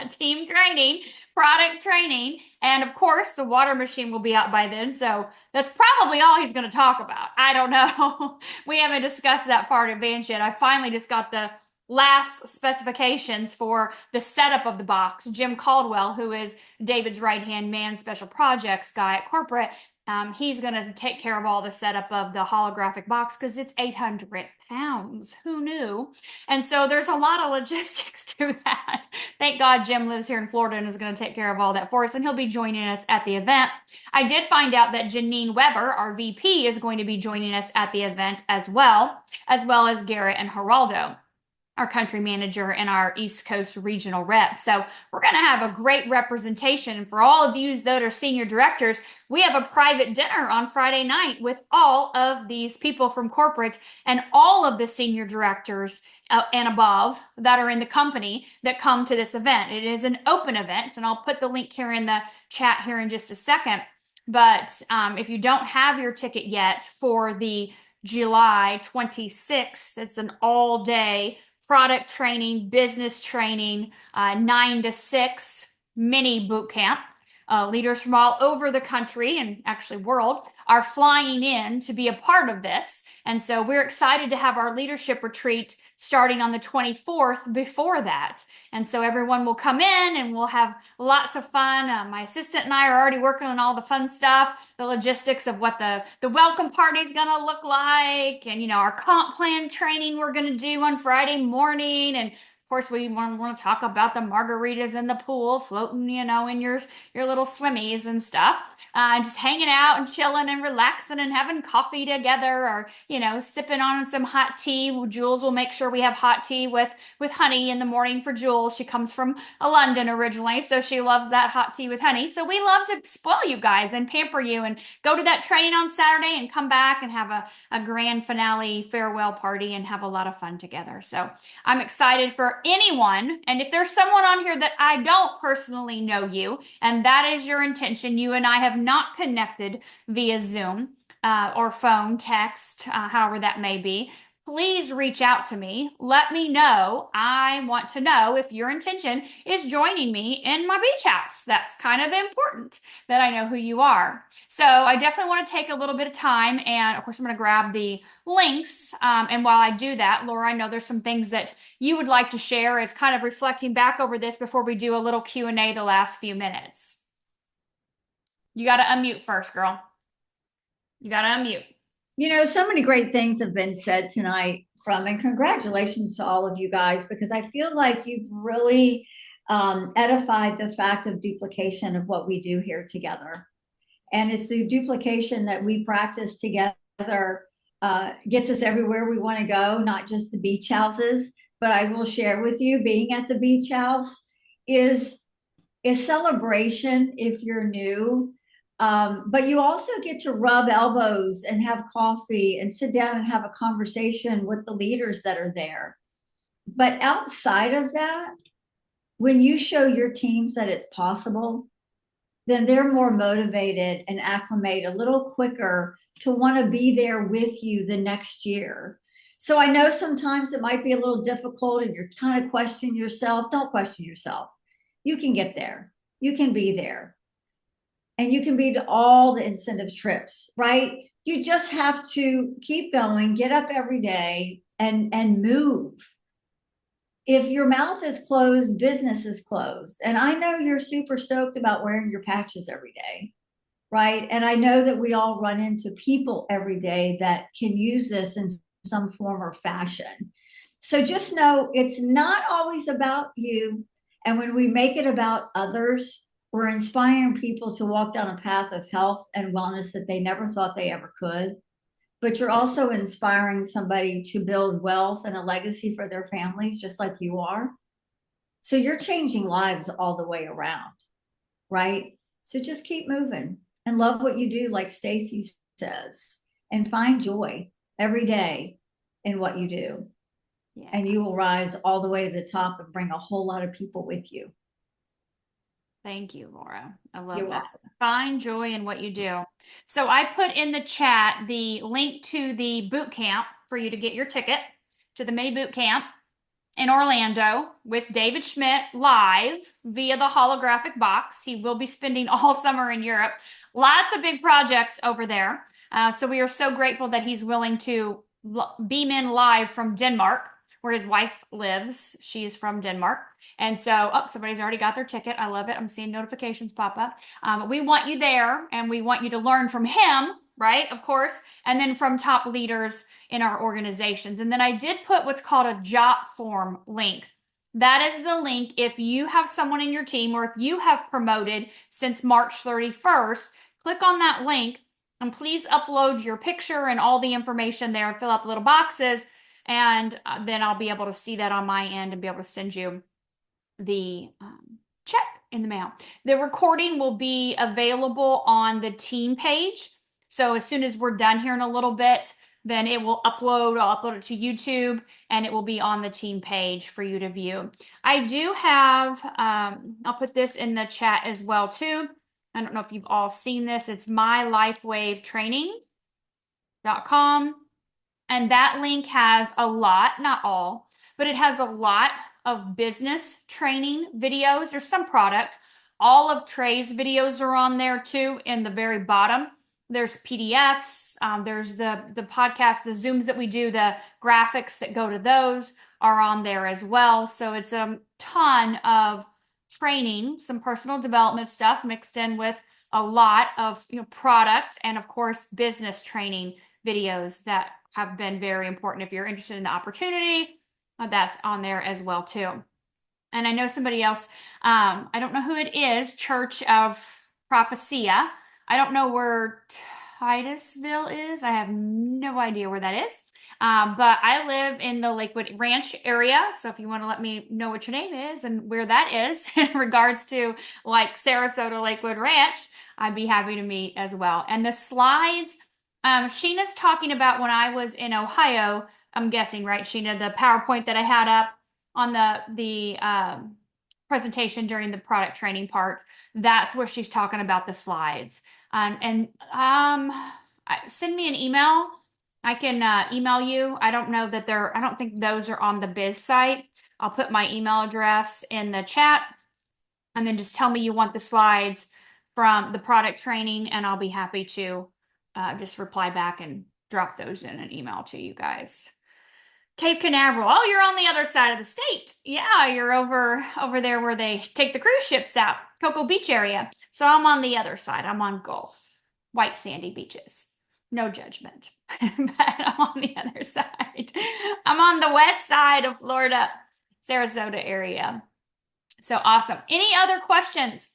team training, product training. And of course, the water machine will be out by then. So that's probably all he's going to talk about. I don't know. We haven't discussed that part advanced yet. I finally just got the last specifications for the setup of the box. Jim Caldwell, who is David's right-hand man, special projects guy at corporate, he's going to take care of all the setup of the holographic box because it's 800 pounds. Who knew? And so there's a lot of logistics to that. Thank God Jim lives here in Florida and is going to take care of all that for us, and he'll be joining us at the event. I did find out that Janine Weber, our VP, is going to be joining us at the event as well as Garrett and Geraldo, our country manager and our East Coast regional rep. So we're going to have a great representation. And for all of you that are senior directors, we have a private dinner on Friday night with all of these people from corporate and all of the senior directors and above that are in the company that come to this event. It is an open event, and I'll put the link here in the chat here in just a second. But if you don't have your ticket yet for the July 26th, it's an all-day product training, business training, 9 to 6 mini boot camp. Leaders from all over the country and actually world are flying in to be a part of this. And so we're excited to have our leadership retreat starting on the 24th before that. And so everyone will come in and we'll have lots of fun. My assistant and I are already working on all the fun stuff, the logistics of what the welcome party is going to look like, and, you know, our comp plan training we're going to do on Friday morning. And of course, we want to talk about the margaritas in the pool, floating, you know, in your little swimmies and stuff. Just hanging out and chilling and relaxing and having coffee together, or, you know, sipping on some hot tea. Jules will make sure we have hot tea with honey in the morning for Jules. She comes from London originally, so she loves that hot tea with honey. So we love to spoil you guys and pamper you and go to that training on Saturday and come back and have a grand finale farewell party and have a lot of fun together. So I'm excited for anyone. And if there's someone on here that I don't personally know you, and that is your intention, you and I have not connected via Zoom or phone, text, however that may be, please reach out to me. Let me know. I want to know if your intention is joining me in my beach house. That's kind of important that I know who you are. So I definitely want to take a little bit of time, and of course I'm going to grab the links. And while I do that, Laura, I know there's some things that you would like to share as kind of reflecting back over this before we do a little Q&A the last few minutes. You got to unmute first, girl. You got to unmute. You know, so many great things have been said tonight and congratulations to all of you guys, because I feel like you've really edified the fact of duplication of what we do here together. And it's the duplication that we practice together gets us everywhere we want to go, not just the beach houses. But I will share with you, being at the beach house is a celebration if you're new. But you also get to rub elbows and have coffee and sit down and have a conversation with the leaders that are there. But outside of that, when you show your teams that it's possible, then they're more motivated and acclimate a little quicker to want to be there with you the next year. So I know sometimes it might be a little difficult and you're kind of questioning yourself. Don't question yourself. You can get there. You can be there. And you can be to all the incentive trips, right? You just have to keep going, get up every day and move. If your mouth is closed, business is closed. And I know you're super stoked about wearing your patches every day, right? And I know that we all run into people every day that can use this in some form or fashion. So just know it's not always about you. And when we make it about others, we're inspiring people to walk down a path of health and wellness that they never thought they ever could. But you're also inspiring somebody to build wealth and a legacy for their families, just like you are. So you're changing lives all the way around, right? So just keep moving and love what you do, like Stacy says, and find joy every day in what you do. Yeah. And you will rise all the way to the top and bring a whole lot of people with you. Thank you, Laura. I love that. Find joy in what you do. So I put in the chat the link to the boot camp for you to get your ticket to the mini boot camp in Orlando with David Schmidt live via the holographic box. He will be spending all summer in Europe. Lots of big projects over there. So we are so grateful that he's willing to beam in live from Denmark, where his wife lives. She is from Denmark. And so, somebody's already got their ticket. I love it. I'm seeing notifications pop up. We want you there, and we want you to learn from him, right? Of course, and then from top leaders in our organizations. And then I did put what's called a JOT form link. That is the link if you have someone in your team, or if you have promoted since March 31st, click on that link and please upload your picture and all the information there and fill out the little boxes. And then I'll be able to see that on my end and be able to send you the check in the mail. The recording will be available on the team page. So as soon as we're done here in a little bit, then it will upload. I'll upload it to YouTube and it will be on the team page for you to view. I do have, I'll put this in the chat as well too. I don't know if you've all seen this. It's mylifewavetraining.com. And that link has a lot, not all, but it has a lot of business training videos. There's some product. All of Trey's videos are on there too in the very bottom. There's PDFs, there's the podcast, the Zooms that we do, the graphics that go to those are on there as well. So it's a ton of training, some personal development stuff mixed in with a lot of product and of course business training videos that have been very important. If you're interested in the opportunity, that's on there as well too. And I know somebody else, I don't know who it is, Church of Prophecia. I don't know where Titusville is. I have no idea where that is. But I live in the Lakewood Ranch area. So if you want to let me know what your name is and where that is in regards to like Sarasota Lakewood Ranch, I'd be happy to meet as well. And the slides, Sheena's talking about when I was in Ohio, I'm guessing, right, Sheena, the PowerPoint that I had up on the presentation during the product training part, that's where she's talking about the slides. Send me an email. I can email you. I don't know that I don't think those are on the biz site. I'll put my email address in the chat and then just tell me you want the slides from the product training and I'll be happy to just reply back and drop those in an email to you guys. Cape Canaveral. Oh, you're on the other side of the state. Yeah, you're over there where they take the cruise ships out, Cocoa Beach area. So I'm on the other side. I'm on Gulf, white sandy beaches. No judgment, but I'm on the other side. I'm on the west side of Florida, Sarasota area. So awesome. Any other questions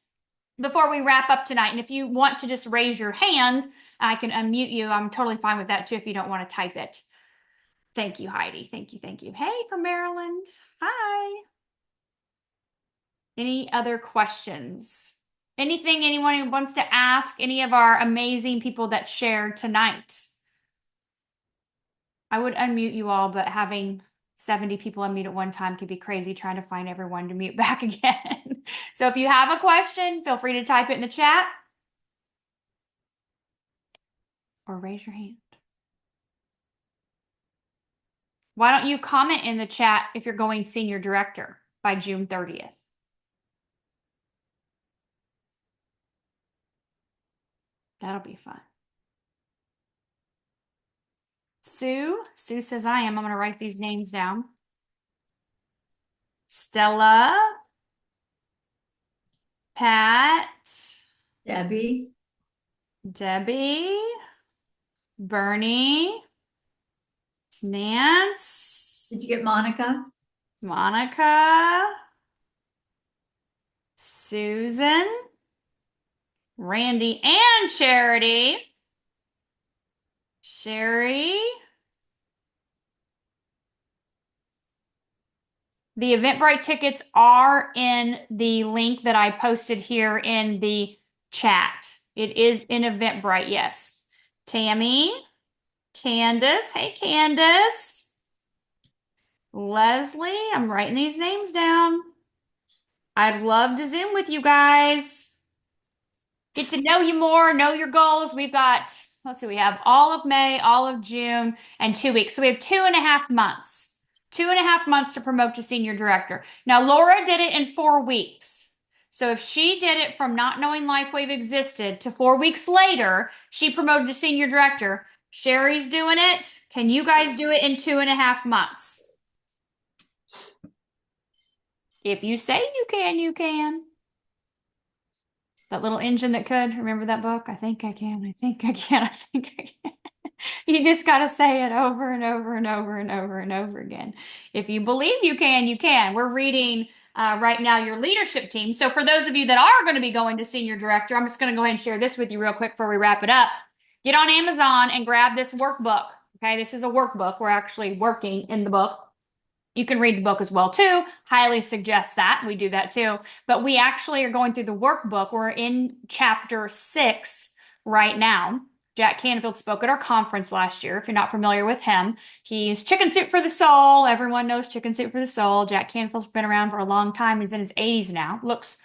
before we wrap up tonight? And if you want to just raise your hand, I can unmute you. I'm totally fine with that too if you don't want to type it. Thank you, Heidi. Thank you. Thank you. Hey, from Maryland. Hi. Any other questions? Anything anyone wants to ask any of our amazing people that shared tonight? I would unmute you all, but having 70 people unmute at one time could be crazy trying to find everyone to mute back again. So if you have a question, feel free to type it in the chat or raise your hand. Why don't you comment in the chat if you're going senior director by June 30th? That'll be fun. Sue says I am. I'm going to write these names down. Stella. Pat. Debbie. Bernie. Nance. Did you get Monica? Susan. Randy and Charity. Sherry. The Eventbrite tickets are in the link that I posted here in the chat. It is in Eventbrite, yes. Tammy. Candace. Hey, Candace. Leslie. I'm writing these names down. I'd love to Zoom with you guys. Get to know you more, know your goals. We've got, let's see, we have all of May, all of June, and 2 weeks. So we have 2.5 months. 2.5 months to promote to senior director. Now, Laura did it in 4 weeks. So if she did it from not knowing LifeWave existed to 4 weeks later, she promoted to senior director. Sherry's doing it. Can you guys do it in 2.5 months? If you say you can, you can. That little engine that could. Remember that book? I think I can. I think I can. I think I can. You just got to say it over and over and over and over and over again. If you believe you can, you can. We're reading right now your leadership team. So for those of you that are going to be going to senior director, I'm just going to go ahead and share this with you real quick before we wrap it up. Get on Amazon and grab this workbook. Okay, this is a workbook. We're actually working in the book. You can read the book as well too. Highly suggest that. We do that too. But we actually are going through the workbook. We're in chapter 6 right now. Jack Canfield spoke at our conference last year. If you're not familiar with him, he's Chicken Soup for the Soul. Everyone knows Chicken Soup for the Soul. Jack Canfield's been around for a long time. He's in his 80s now. Looks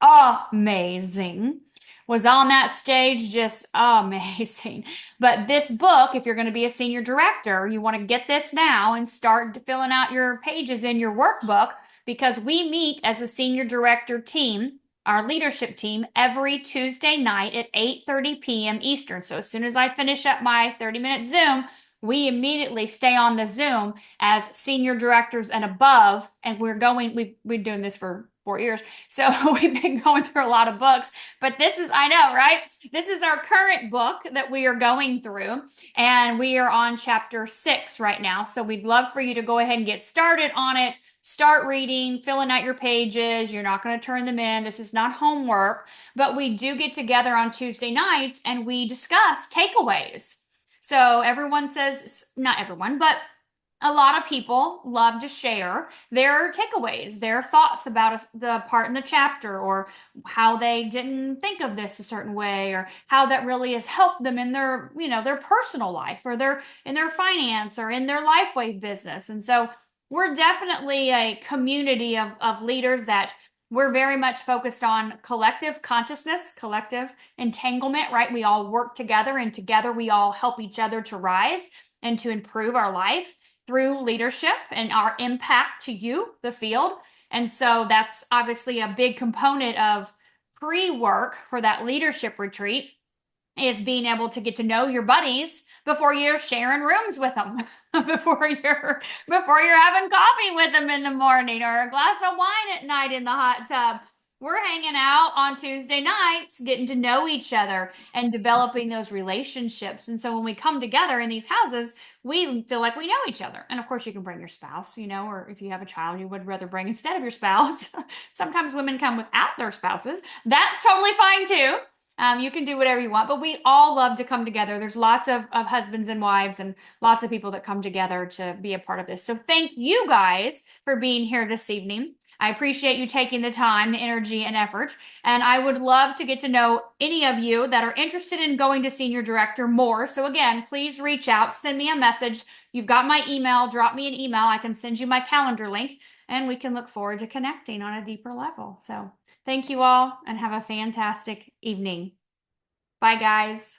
amazing. Was on that stage, just amazing. But this book, if you're going to be a senior director, you want to get this now and start filling out your pages in your workbook, because we meet as a senior director team, our leadership team, every Tuesday night at 8:30 p.m. Eastern. So as soon as I finish up my 30-minute Zoom, we immediately stay on the Zoom as senior directors and above. And we've been doing this for 4 years. So we've been going through a lot of books, but this is, I know, right? This is our current book that we are going through, and we are on chapter 6 right now. So we'd love for you to go ahead and get started on it. Start reading, filling out your pages. You're not going to turn them in. This is not homework, but we do get together on Tuesday nights and we discuss takeaways. So everyone says, not everyone, but a lot of people love to share their takeaways, their thoughts about the part in the chapter, or how they didn't think of this a certain way, or how that really has helped them in their, their personal life, or in their finance, or in their Lifeway business. And so we're definitely a community of leaders that we're very much focused on collective consciousness, collective entanglement, right? We all work together, and together we all help each other to rise and to improve our life through leadership and our impact to you, the field. And so that's obviously a big component of pre-work for that leadership retreat, is being able to get to know your buddies before you're sharing rooms with them, before you're having coffee with them in the morning, or a glass of wine at night in the hot tub. We're hanging out on Tuesday nights, getting to know each other and developing those relationships. And so when we come together in these houses, we feel like we know each other. And of course, you can bring your spouse, or if you have a child you would rather bring instead of your spouse. Sometimes women come without their spouses. That's totally fine too. You can do whatever you want, but we all love to come together. There's lots of husbands and wives and lots of people that come together to be a part of this. So thank you guys for being here this evening. I appreciate you taking the time, the energy, and effort. And I would love to get to know any of you that are interested in going to senior director more. So again, please reach out, send me a message. You've got my email, drop me an email. I can send you my calendar link, and we can look forward to connecting on a deeper level. So thank you all, and have a fantastic evening. Bye, guys.